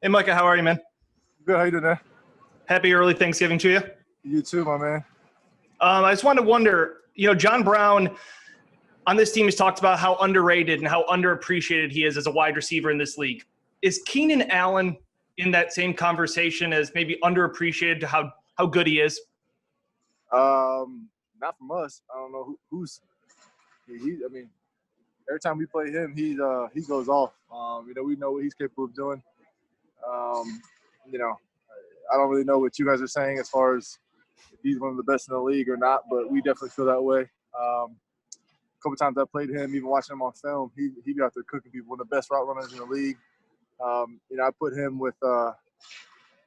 Hey, Micah, how are you, man? Good, how you doing, man? Happy early Thanksgiving to you. You too, my man. I just wanted to wonder, John Brown on this team has talked about how underrated and how underappreciated he is as a wide receiver in this league. Is Keenan Allen in that same conversation as maybe underappreciated to how good he is? Not from us. I don't know who's. I mean, every time we play him, he goes off. We know what he's capable of doing. I don't really know what you guys are saying as far as if he's one of the best in the league or not, but we definitely feel that way. A couple times I played him, even watching him on film, he got to cooking people, one of the best route runners in the league. I put him with DA,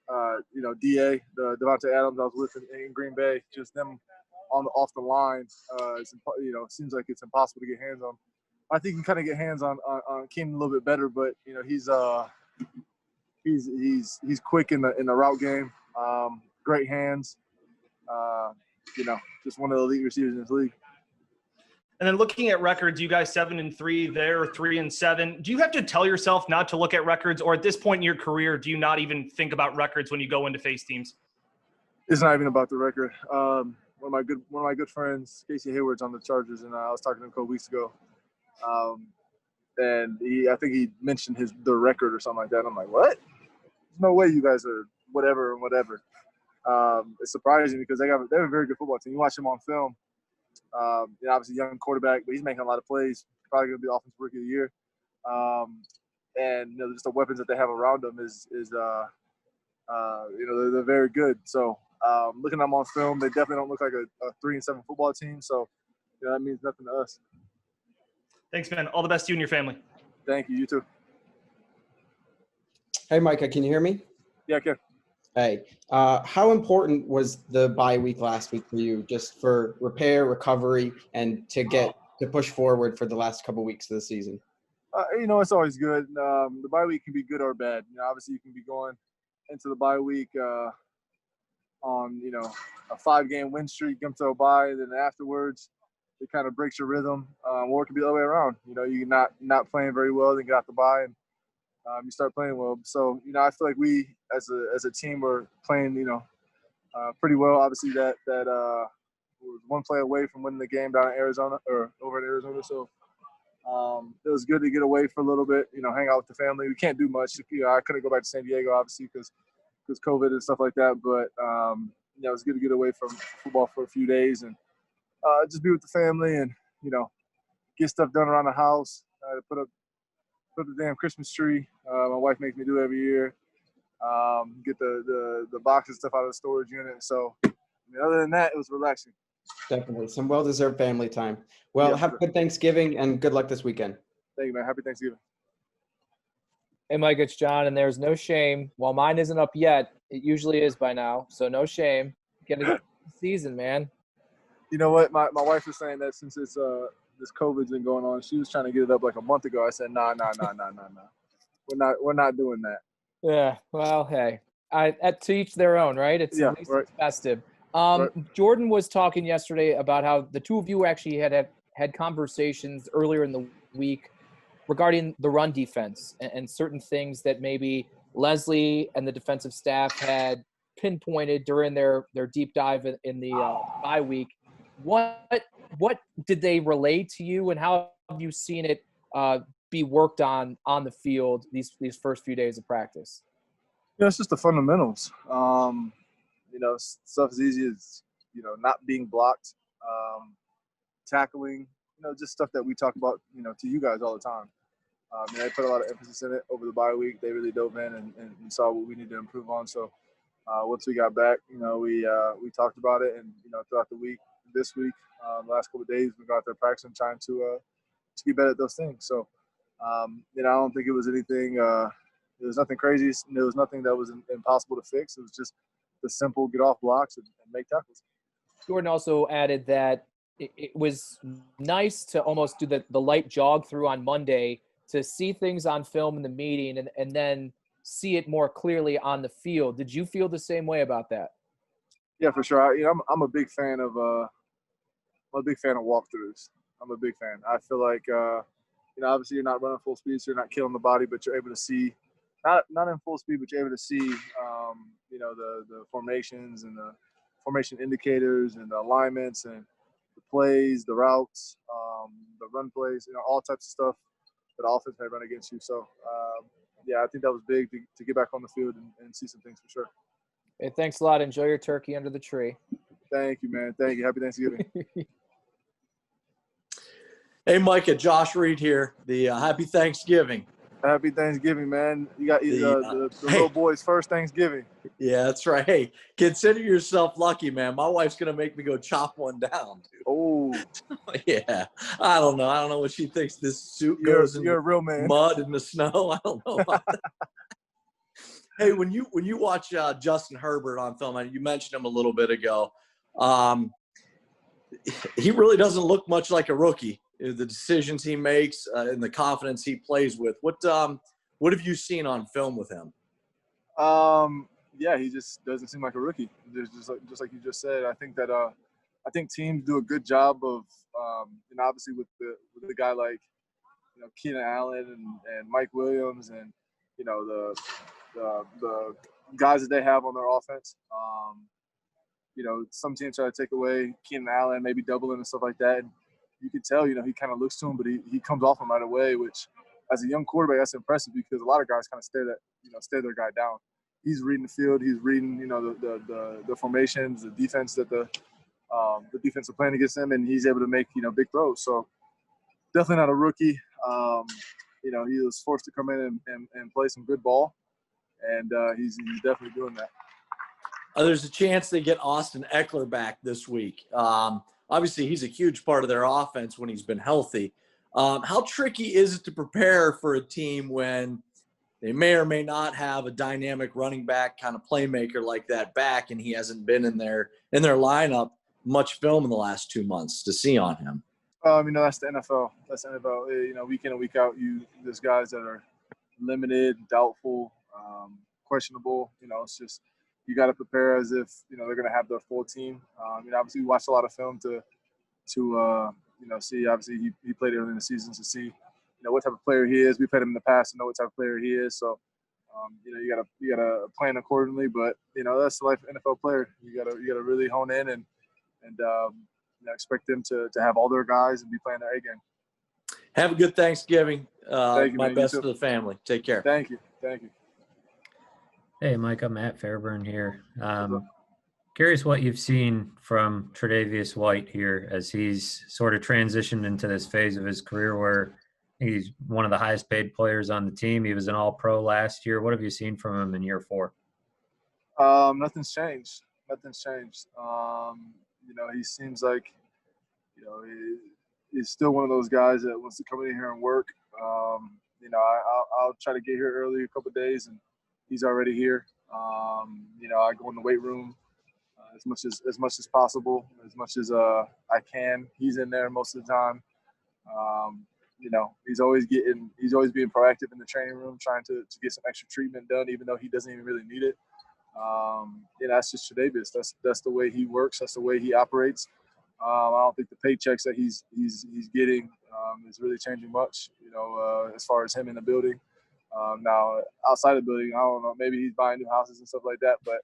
the Devontae Adams I was with in Green Bay, just them off the line. Seems like it's impossible to get hands on. I think you can kind of get hands on Keenan a little bit better, but he's quick in the route game. Great hands. Just one of the elite receivers in this league. And then looking at records, you guys 7-3, they're 3-7. Do you have to tell yourself not to look at records, or at this point in your career, do you not even think about records when you go into face teams? It's not even about the record. One of my good friends, Casey Hayward's on the Chargers, and I was talking to him a couple weeks ago. And I think he mentioned the record or something like that. And I'm like, what? There's no way you guys are whatever and whatever. It's surprising because they have a very good football team. You watch them on film. Obviously young quarterback, but he's making a lot of plays. Probably going to be offensive rookie of the year. Just the weapons that they have around them they're very good. So looking at them on film, they definitely don't look like a 3-7 football team. So that means nothing to us. Thanks, man. All the best to you and your family. Thank you. You too. Hey, Micah, can you hear me? Yeah, I can. Hey, how important was the bye week last week for you, just for repair, recovery, and to push forward for the last couple of weeks of the season? It's always good. The bye week can be good or bad. Obviously you can be going into the bye week on a 5-game win streak, come to a bye, and then afterwards it kind of breaks your rhythm. Or it can be the other way around. You're not playing very well, then get out the bye and you start playing well. So I feel like we as a team were playing pretty well. Obviously that was one play away from winning the game down in Arizona or over in Arizona. So it was good to get away for a little bit, hang out with the family. We can't do much. I couldn't go back to San Diego obviously because COVID and stuff like that. But it was good to get away from football for a few days and just be with the family and get stuff done around the house. Put up the damn Christmas tree. My wife makes me do every year. Get the boxes stuff out of the storage unit. So, other than that, it was relaxing. Definitely. Some well-deserved family time. Well, have a good Thanksgiving and good luck this weekend. Thank you, man. Happy Thanksgiving. Hey, Mike, it's John, and there's no shame. While mine isn't up yet, it usually is by now, so no shame. Get a good season, man. You know what? My wife was saying that since this COVID's been going on, she was trying to get it up like a month ago. I said, nah. We're not doing that. Yeah, well, hey, to each their own, right? It's at least it's festive. Right. Jordan was talking yesterday about how the two of you actually had conversations earlier in the week regarding the run defense and certain things that maybe Leslie and the defensive staff had pinpointed during their deep dive in the bye week. What did they relay to you, and how have you seen it be worked on the field these first few days of practice? It's just the fundamentals. Stuff as easy as not being blocked, tackling. Just stuff that we talk about to you guys all the time. They put a lot of emphasis in it over the bye week. They really dove in and saw what we need to improve on. So once we got back, we talked about it, and throughout the week, this week, the last couple of days, we got out there practicing, trying to get better at those things. So I don't think it was anything. There was nothing crazy. There was nothing that was impossible to fix. It was just the simple get off blocks and make tackles. Jordan also added that it was nice to almost do the light jog through on Monday to see things on film in the meeting and then see it more clearly on the field. Did you feel the same way about that? Yeah, for sure. I'm a big fan of walkthroughs. I'm a big fan. I feel like obviously you're not running full speed, so you're not killing the body, but you're able to see not in full speed, but you're able to see, the formations and the formation indicators and the alignments and the plays, the routes, the run plays, all types of stuff that offense may run against you. So, I think that was big to get back on the field and see some things for sure. Hey, thanks a lot. Enjoy your turkey under the tree. Thank you, man. Thank you. Happy Thanksgiving. Hey, Micah, Josh Reed here. The Happy Thanksgiving. Happy Thanksgiving, man. You got the little boy's first Thanksgiving. Yeah, that's right. Hey, consider yourself lucky, man. My wife's going to make me go chop one down, dude. Oh. Yeah. I don't know. I don't know what she thinks this suit goes in you're a real man. Mud and the snow. I don't know about that. Hey, when you watch Justin Herbert on film, you mentioned him a little bit ago, he really doesn't look much like a rookie. The decisions he makes and the confidence he plays with. What have you seen on film with him? He just doesn't seem like a rookie. Just like you just said. I think that I think teams do a good job of obviously with a guy like Keenan Allen and Mike Williams and the guys that they have on their offense. Some teams try to take away Keenan Allen, maybe doubling and stuff like that. And you can tell, he kind of looks to him, but he comes off him right away, which as a young quarterback, that's impressive because a lot of guys kind of stare their guy down. He's reading the field. He's reading, the formations, the defense that the defense are playing against him, and he's able to make, big throws. So definitely not a rookie. He was forced to come in and play some good ball, and he's definitely doing that. There's a chance they get Austin Eckler back this week. Obviously, he's a huge part of their offense when he's been healthy. How tricky is it to prepare for a team when they may or may not have a dynamic running back kind of playmaker like that back, and he hasn't been in their lineup much film in the last 2 months to see on him? That's the NFL. That's the NFL. Week in and week out, there's guys that are limited, doubtful, questionable. It's just you got to prepare as if they're going to have their full team. Obviously, we watched a lot of film to see. Obviously, he played early in the season to see what type of player he is. We played him in the past to know what type of player he is. So, you gotta plan accordingly. But that's the life of an NFL player. You gotta really hone in and expect them to have all their guys and be playing their A game. Have a good Thanksgiving. Thank you, my man. best to the family. Take care. Thank you. Hey, Mike, I'm Matt Fairburn here. Curious what you've seen from Tre'Davious White here as he's sort of transitioned into this phase of his career where he's one of the highest paid players on the team. He was an All-Pro last year. What have you seen from him in year 4? Nothing's changed. He seems like, he's still one of those guys that wants to come in here and work. I'll try to get here early a couple of days, and he's already here. I go in the weight room as much as possible, as much as I can. He's in there most of the time. He's always being proactive in the training room, trying to get some extra treatment done, even though he doesn't even really need it. That's just Tre'Davious. That's the way he works. That's the way he operates. I don't think the paychecks that he's getting is really changing much. As far as him in the building. Now outside the building, I don't know. Maybe he's buying new houses and stuff like that. But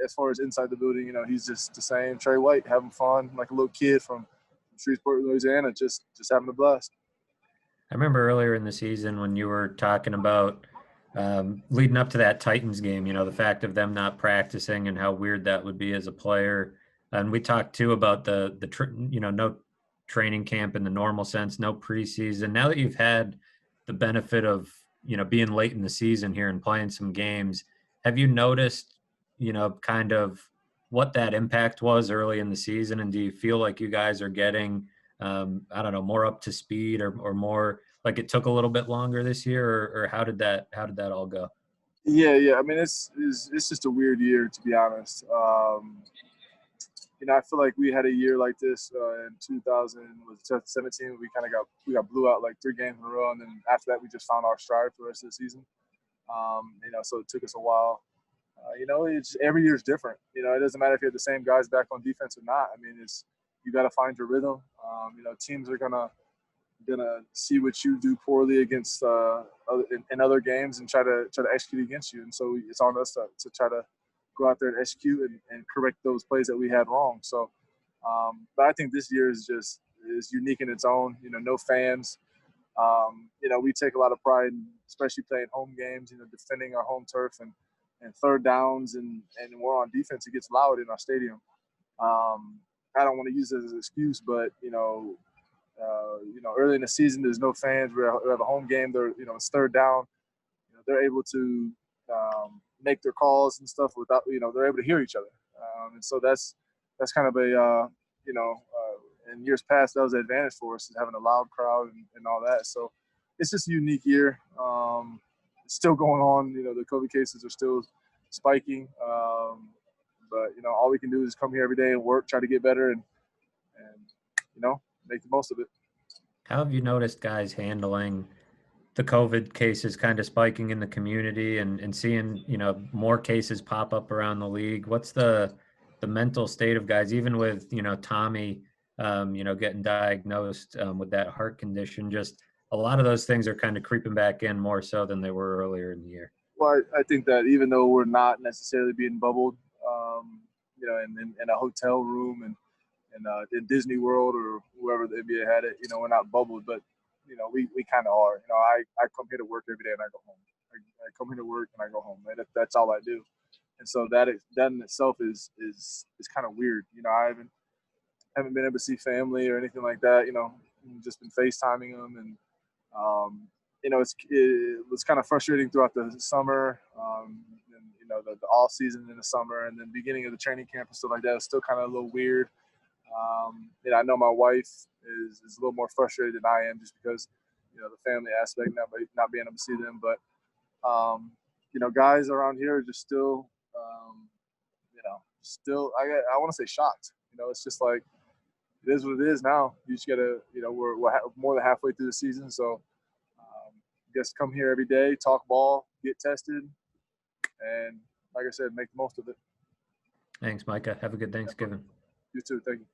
as far as inside the building, he's just the same Trey White, having fun like a little kid from Shreveport, Louisiana, just having a blast. I remember earlier in the season when you were talking about leading up to that Titans game, the fact of them not practicing and how weird that would be as a player. And we talked too about no training camp in the normal sense, no preseason. Now that you've had the benefit of, being late in the season here and playing some games, have you noticed, kind of what that impact was early in the season? And do you feel like you guys are getting, more up to speed or more like it took a little bit longer this year, or how did that all go? Yeah. I mean, it's just a weird year, to be honest. I feel like we had a year like this in 2017. We got blew out like 3 games in a row, and then after that, we just found our stride for the rest of the season. So it took us a while. Every year is different. It doesn't matter if you have the same guys back on defense or not. I mean, you got to find your rhythm. Teams are gonna gonna see what you do poorly against in other games and try to execute against you. And so it's on us to try to go out there and execute and correct those plays that we had wrong. So, but I think this year is unique in its own. No fans. We take a lot of pride in especially playing home games. Defending our home turf and third downs and we're on defense. It gets loud in our stadium. I don't want to use it as an excuse, but early in the season, there's no fans. We have a home game. It's third down. They're able to make their calls and stuff without, they're able to hear each other. And so that's kind of in years past, that was an advantage for us, is having a loud crowd and all that. So it's just a unique year. It's still going on. The COVID cases are still spiking. But all we can do is come here every day and work, try to get better, and make the most of it. How have you noticed guys handling the COVID cases kind of spiking in the community and seeing, more cases pop up around the league? What's the mental state of guys, even with, Tommy, getting diagnosed with that heart condition? Just a lot of those things are kind of creeping back in more so than they were earlier in the year. Well, I think that even though we're not necessarily being bubbled, in a hotel room and in Disney World or whoever the NBA had it, we're not bubbled, but we kind of are. I come here to work every day and I go home. I come here to work and I go home. That's all I do, and so that in itself is kind of weird. I haven't been able to see family or anything like that. Just been FaceTiming them, and it was kind of frustrating throughout the summer. The off season in the summer, and then beginning of the training camp and stuff like that was still kind of a little weird. I know my wife is a little more frustrated than I am, just because the family aspect, not being able to see them. But guys around here are just still I want to say shocked. It's just like, it is what it is now. You just gotta, we're more than halfway through the season, so just come here every day, talk ball, get tested, and like I said, make the most of it. Thanks, Micah. Have a good Thanksgiving. You too. Thank you.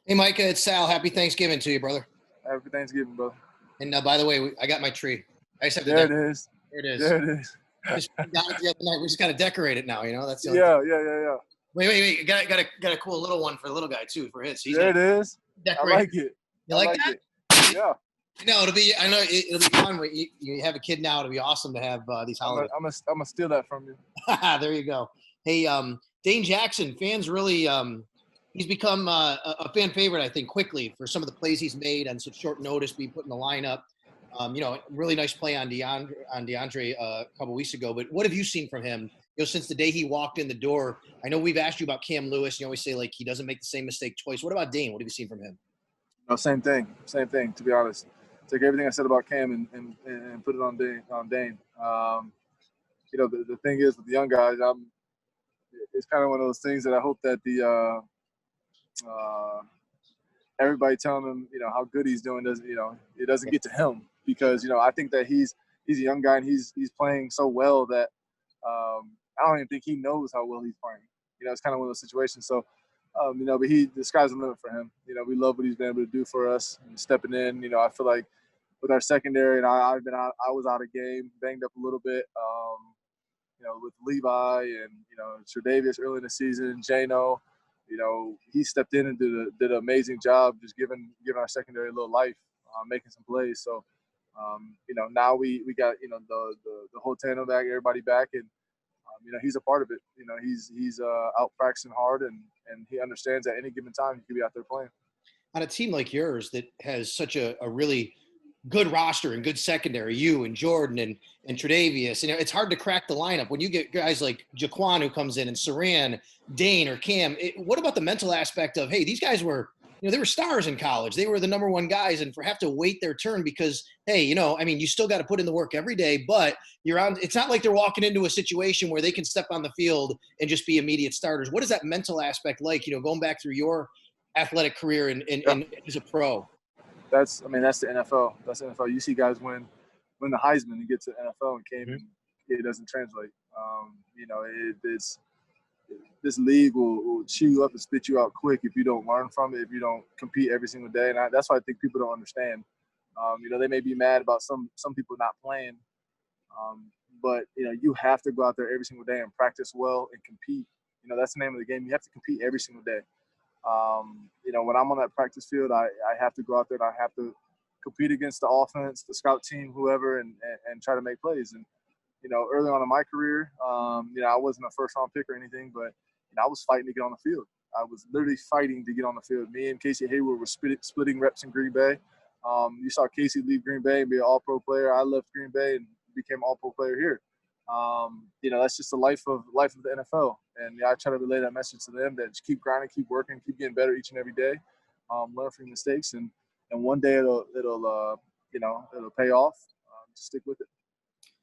Hey, Micah, it's Sal. Happy Thanksgiving to you, brother. Happy Thanksgiving, brother. And by the way, I got my tree. I just have to There it is. There it is. There it is. Just got it the other night. We just got to decorate it now. That's the only Yeah. Wait. Got a cool little one for the little guy too, for his. There it is. Decorate. I like it. You like that? It. Yeah. No, it'll be fun. You have a kid now. It'll be awesome to have these holidays. I'm gonna steal that from you. There you go. Hey, Dane Jackson, fans really he's become a fan favorite, I think, quickly for some of the plays he's made on such short notice, being put in the lineup. Really nice play on DeAndre a couple weeks ago. But what have you seen from him? Since the day he walked in the door. I know we've asked you about Cam Lewis. You always say like he doesn't make the same mistake twice. What about Dane? What have you seen from him? No, same thing. To be honest, take everything I said about Cam and put it on Dane. The thing is with the young guys, it's kind of one of those things that I hope that everybody telling him how good he's doing doesn't it doesn't get to him, because I think that he's a young guy and he's playing so well that I don't even think he knows how well he's playing. It's kind of one of those situations. So but the sky's the limit for him. We love what he's been able to do for us and stepping in. I feel like with our secondary, and I was out of game, banged up a little bit. With Levi and Tre'Davious early in the season, Jano, he stepped in and did an amazing job, just giving our secondary a little life, making some plays. So now we got the whole tandem back, everybody back, and he's a part of it. He's out practicing hard, and he understands at any given time he could be out there playing. On a team like yours that has such a really good roster and good secondary, you and Jordan and Tre'Davious, it's hard to crack the lineup when you get guys like Jaquan who comes in and Saran, Dane or Cam. What about the mental aspect of, hey, these guys were they were stars in college. They were the number one guys, and have to wait their turn because, hey, you still got to put in the work every day, but you're on. It's not like they're walking into a situation where they can step on the field and just be immediate starters. What is that mental aspect like, going back through your athletic career and as a pro? That's the NFL. That's the NFL. You see guys win the Heisman and get to the NFL, and it doesn't translate. this league will chew you up and spit you out quick if you don't learn from it, if you don't compete every single day. And that's why I think people don't understand. They may be mad about some people not playing, but you have to go out there every single day and practice well and compete. That's the name of the game. You have to compete every single day. When I'm on that practice field, I have to go out there and I have to compete against the offense, the scout team, whoever, and try to make plays. And early on in my career, I wasn't a first-round pick or anything, but I was fighting to get on the field. I was literally fighting to get on the field. Me and Casey Hayward were splitting reps in Green Bay. You saw Casey leave Green Bay and be an all-pro player. I left Green Bay and became an all-pro player here. That's just the life of the NFL. And I try to relay that message to them that just keep grinding, keep working, keep getting better each and every day. Learn from your mistakes, and one day it'll pay off. Just stick with it.